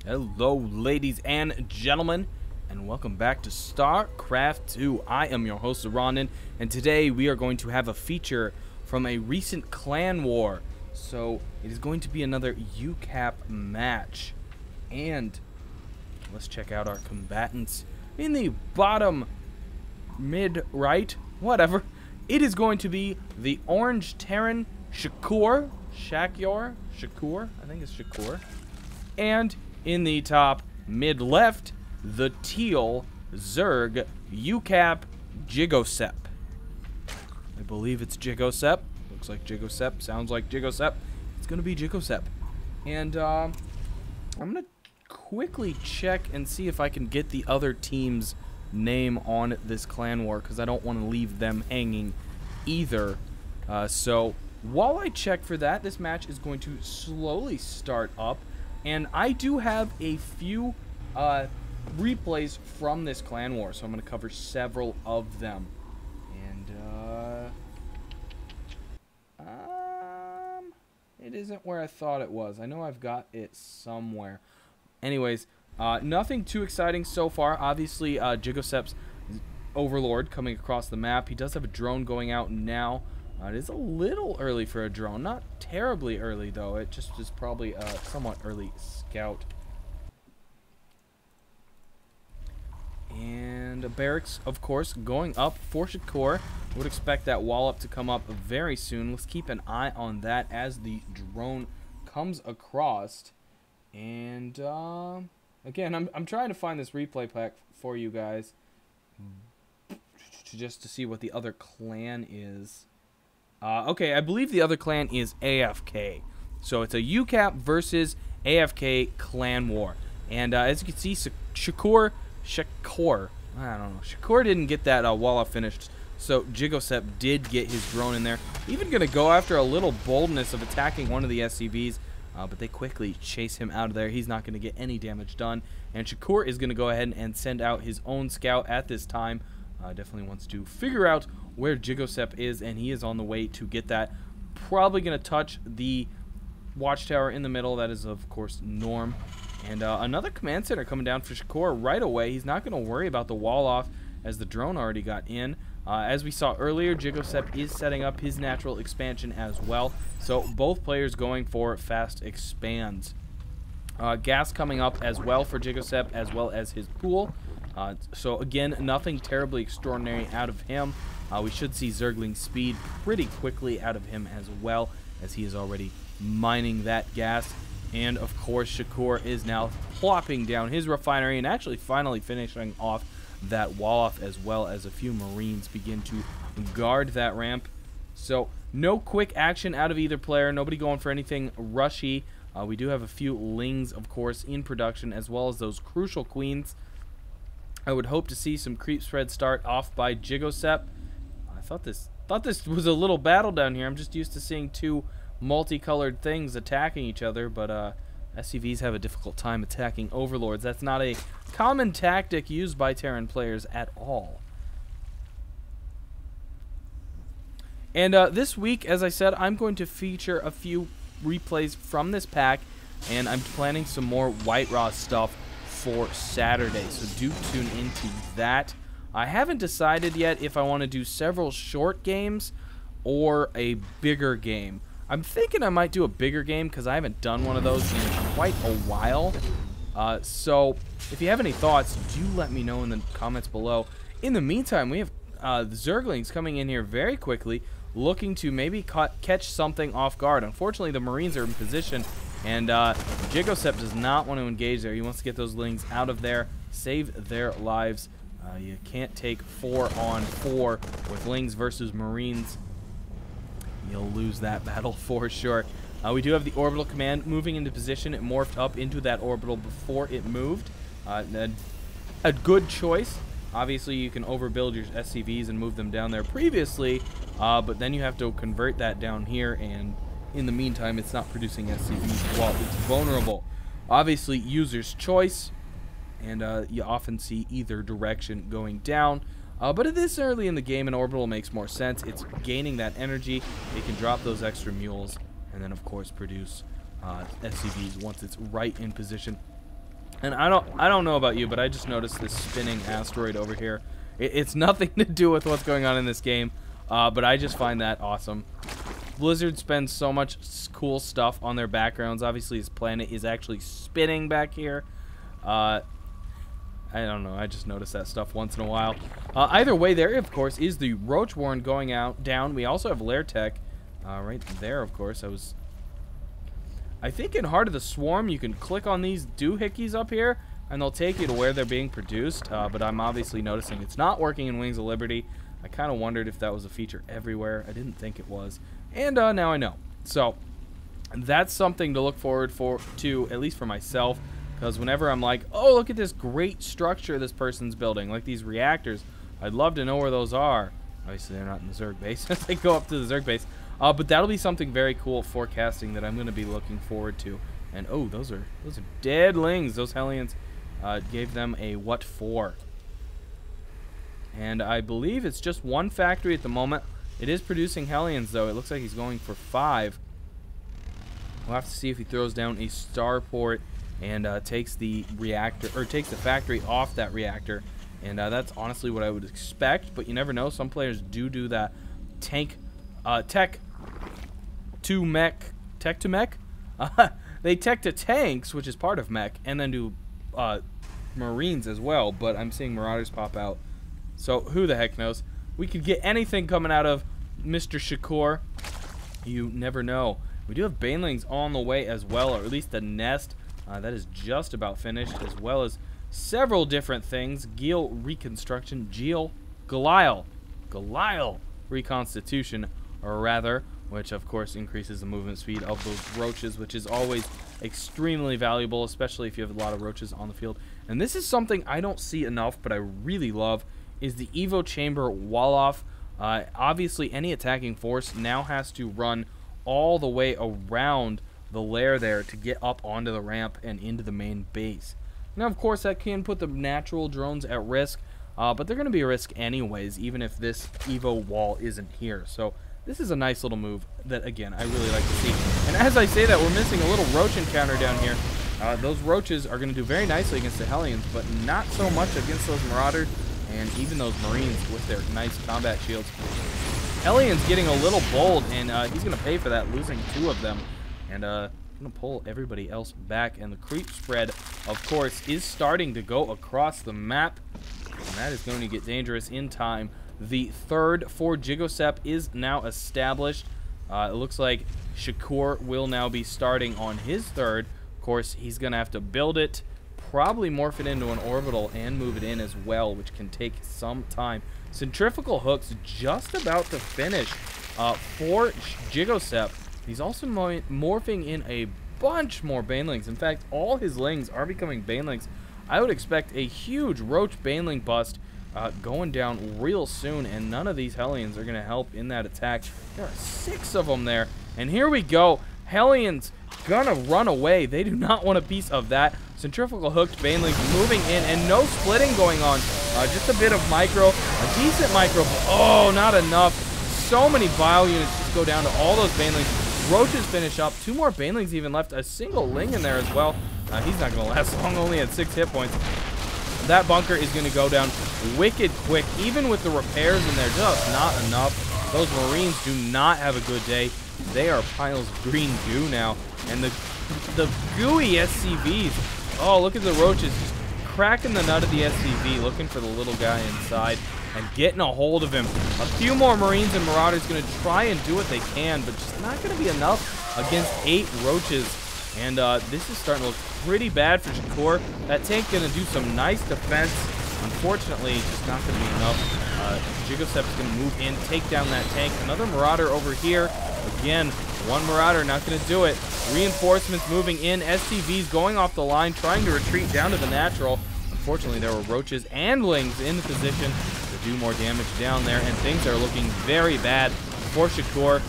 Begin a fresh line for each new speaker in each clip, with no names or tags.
Hello, ladies and gentlemen, and welcome back to Starcraft 2. I am your host, Zoronden, and today we are going to have a feature from a recent clan war. So, it is going to be another UCAP match. And let's check out our combatants in the bottom, mid, right, whatever. It is going to be the orange Terran Shakyor, I think it's Shakyor, and in the top mid-left, the teal Zerg UCAP Jigosep. I believe it's Jigosep. Looks like Jigosep. Sounds like Jigosep. It's going to be Jigosep. And I'm going to quickly check and see if I can get the other team's name on this clan war, because I don't want to leave them hanging either. So while I check for that, this match is going to slowly start up. And I do have a few replays from this clan war, so I'm going to cover several of them. And it isn't where I thought it was. I know I've got it somewhere. Anyways, nothing too exciting so far. Obviously, Jigosep's Overlord coming across the map. He does have a drone going out now. It is a little early for a drone. Not terribly early, though. It just is probably a somewhat early scout. And a barracks, of course, going up for Shakyor. Would expect that wall up to come up very soon. Let's keep an eye on that as the drone comes across. And, again, I'm trying to find this replay pack for you guys. Just to see what the other clan is. Okay, I believe the other clan is AFK. So it's a UCAP versus AFK clan war. And as you can see, Shakyor, I don't know. Shakyor didn't get that wall up finished. So Jigosep did get his drone in there. Even going to go after a little boldness of attacking one of the SCVs. But they quickly chase him out of there. He's not going to get any damage done. And Shakyor is going to go ahead and send out his own scout at this time. Definitely wants to figure out where Jigosep is, and he is on the way to get that. Probably going to touch the watchtower in the middle. That is, of course, Norm. And another command center coming down for Shakyor right away. He's not going to worry about the wall off as the drone already got in. As we saw earlier, Jigosep is setting up his natural expansion as well. So both players going for fast expands. Gas coming up as well for Jigosep, as well as his pool. So again, nothing terribly extraordinary out of him. We should see Zergling speed pretty quickly out of him as well, as he is already mining that gas. And of course, Shakyor is now plopping down his refinery and actually finally finishing off that wall off, as well as a few Marines begin to guard that ramp. So no quick action out of either player. Nobody going for anything rushy. We do have a few Lings, of course, in production, as well as those crucial Queens. I would hope to see some creep spread start off by Jigosep. I thought this was a little battle down here. I'm just used to seeing two multicolored things attacking each other, but SCVs have a difficult time attacking Overlords. That's not a common tactic used by Terran players at all. And this week, as I said, I'm going to feature a few replays from this pack, and I'm planning some more White Raw stuff for Saturday, so do tune into that. I haven't decided yet if I want to do several short games or a bigger game. I'm thinking I might do a bigger game because I haven't done one of those in quite a while. So if you have any thoughts, do let me know in the comments below. In the meantime, we have the Zerglings coming in here very quickly, looking to maybe catch something off guard. Unfortunately, the Marines are in position, and Jigosep does not want to engage there. He wants to get those Lings out of there, save their lives. You can't take 4-on-4 with Lings versus Marines. You'll lose that battle for sure. We do have the orbital command moving into position. It morphed up into that orbital before it moved. A good choice. Obviously, you can overbuild your SCVs and move them down there previously, but then you have to convert that down here, and in the meantime, it's not producing SCVs while it's vulnerable. Obviously, user's choice, and you often see either direction going down. But at this early in the game, an orbital makes more sense. It's gaining that energy. It can drop those extra mules, and then, of course, produce SCVs once it's right in position. And I don't know about you, but I just noticed this spinning asteroid over here. It's nothing to do with what's going on in this game, but I just find that awesome. Blizzard spends so much cool stuff on their backgrounds. Obviously, his planet is actually spinning back here. I don't know. I just notice that stuff once in a while. Either way, there, of course, is the Roach Warren going down. We also have Lair Tech right there, of course. I think in Heart of the Swarm, you can click on these doohickeys up here, and they'll take you to where they're being produced. But I'm obviously noticing it's not working in Wings of Liberty. I kind of wondered if that was a feature everywhere. I didn't think it was. And now I know. So that's something to look forward to, at least for myself. Because whenever I'm like, oh, look at this great structure this person's building, like these reactors, I'd love to know where those are. Obviously, they're not in the Zerg base. They go up to the Zerg base. But that'll be something very cool forecasting that I'm going to be looking forward to. And, oh, those are dead lings. Those Hellions gave them a what for. And I believe it's just one factory at the moment. It is producing Hellions, though. It looks like he's going for 5. We'll have to see if he throws down a starport and takes the reactor, or takes the factory off that reactor. And that's honestly what I would expect, but you never know. Some players do that. Tech to mech. They tech to tanks, which is part of mech, and then do Marines as well, but I'm seeing Marauders pop out. So who the heck knows? We could get anything coming out of Mr. Shakyor. You never know. We do have Banelings on the way as well, or at least the nest. That is just about finished, as well as several different things. Geel reconstruction, Gelial reconstitution, or rather, which of course increases the movement speed of those roaches, which is always extremely valuable, especially if you have a lot of roaches on the field. And this is something I don't see enough, but I really love, is the Evo Chamber wall-off. Obviously, any attacking force now has to run all the way around the lair there to get up onto the ramp and into the main base. Now, of course, that can put the natural drones at risk, but they're going to be a risk anyways, even if this Evo wall isn't here. So this is a nice little move that, again, I really like to see. And as I say that, we're missing a little roach encounter down here. Those roaches are going to do very nicely against the Hellions, but not so much against those Marauders and even those Marines with their nice combat shields. Hellions getting a little bold, and he's going to pay for that, losing 2 of them. And going to pull everybody else back. And the creep spread, of course, is starting to go across the map. And that is going to get dangerous in time. The third for Jigosep is now established. It looks like Shakyor will now be starting on his third. Of course, he's going to have to build it, probably morph it into an orbital, and move it in as well, which can take some time. Centrifugal hooks just about to finish for Jigosep. He's also morphing in a bunch more Banelings. In fact, all his lings are becoming Banelings. I would expect a huge Roach Baneling bust going down real soon, and none of these Hellions are going to help in that attack. There are 6 of them there, and here we go. Hellions gonna run away. They do not want a piece of that. Centrifugal hooked Banelings moving in, and no splitting going on. Just a bit of micro, a decent micro. Oh, not enough. So many Vile units just go down to all those Banelings. Roaches finish up. 2 more Banelings even left. A single Ling in there as well. He's not going to last long. Only at 6 hit points. That bunker is going to go down wicked quick. Even with the repairs in there, just not enough. Those Marines do not have a good day. They are piles of green goo now. And the gooey SCVs. Oh, look at the roaches just cracking the nut of the SCV, looking for the little guy inside and getting a hold of him. A few more Marines and Marauders going to try and do what they can, but just not going to be enough against 8 roaches. And this is starting to look pretty bad for Shakyor. That tank going to do some nice defense. Unfortunately, just not going to be enough. Jigosep is going to move in, take down that tank. Another Marauder over here. Again, 1 Marauder, not going to do it. Reinforcements moving in. SCVs going off the line, trying to retreat down to the natural. Unfortunately, there were roaches and lings in the position to do more damage down there, and things are looking very bad for Shakyor.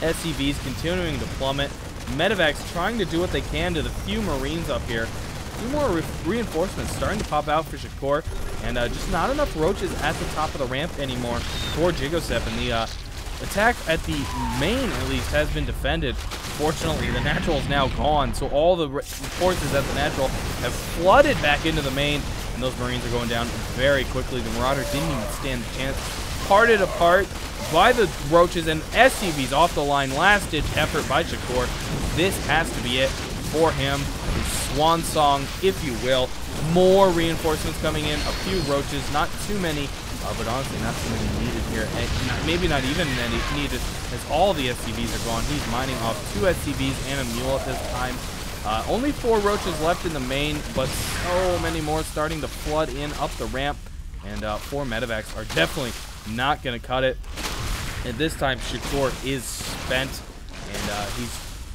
SCVs continuing to plummet. Medevacs trying to do what they can to the few Marines up here. A few more reinforcements starting to pop out for Shakyor, and just not enough roaches at the top of the ramp anymore for Jigosep. And the attack at the main, at least, has been defended. Fortunately, the natural is now gone, so all the forces at the natural have flooded back into the main, and those Marines are going down very quickly. The Marauder didn't even stand a chance. Parted apart by the Roaches, and SCVs off the line. Last-ditch effort by Shakyor. This has to be it for him. His swan song, if you will. More reinforcements coming in. A few Roaches, not too many, but honestly not too many needed here. And maybe not even any needed, as all the SCVs are gone. He's mining off 2 SCVs and a mule at this time. Only 4 Roaches left in the main, but so many more starting to flood in up the ramp. And 4 medevacs are definitely not going to cut it. And this time, Shakyor is spent, and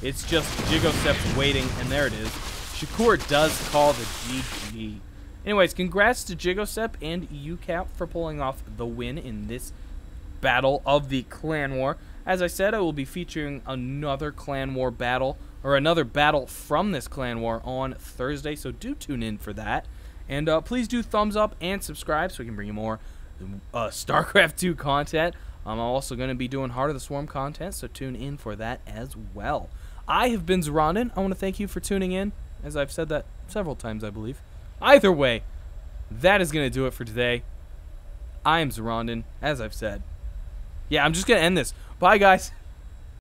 it's just Jigosep waiting, and there it is. Shakyor does call the GG. Anyways, congrats to Jigosep and UCAP for pulling off the win in this battle of the Clan War. As I said, I will be featuring another Clan War battle, or another battle from this Clan War on Thursday, so do tune in for that. And please do thumbs up and subscribe so we can bring you more StarCraft 2 content. I'm also going to be doing Heart of the Swarm content, so tune in for that as well. I have been Zoronden. I want to thank you for tuning in, as I've said that several times, I believe. Either way, that is going to do it for today. I am Zoronden, as I've said. Yeah, I'm just going to end this. Bye, guys.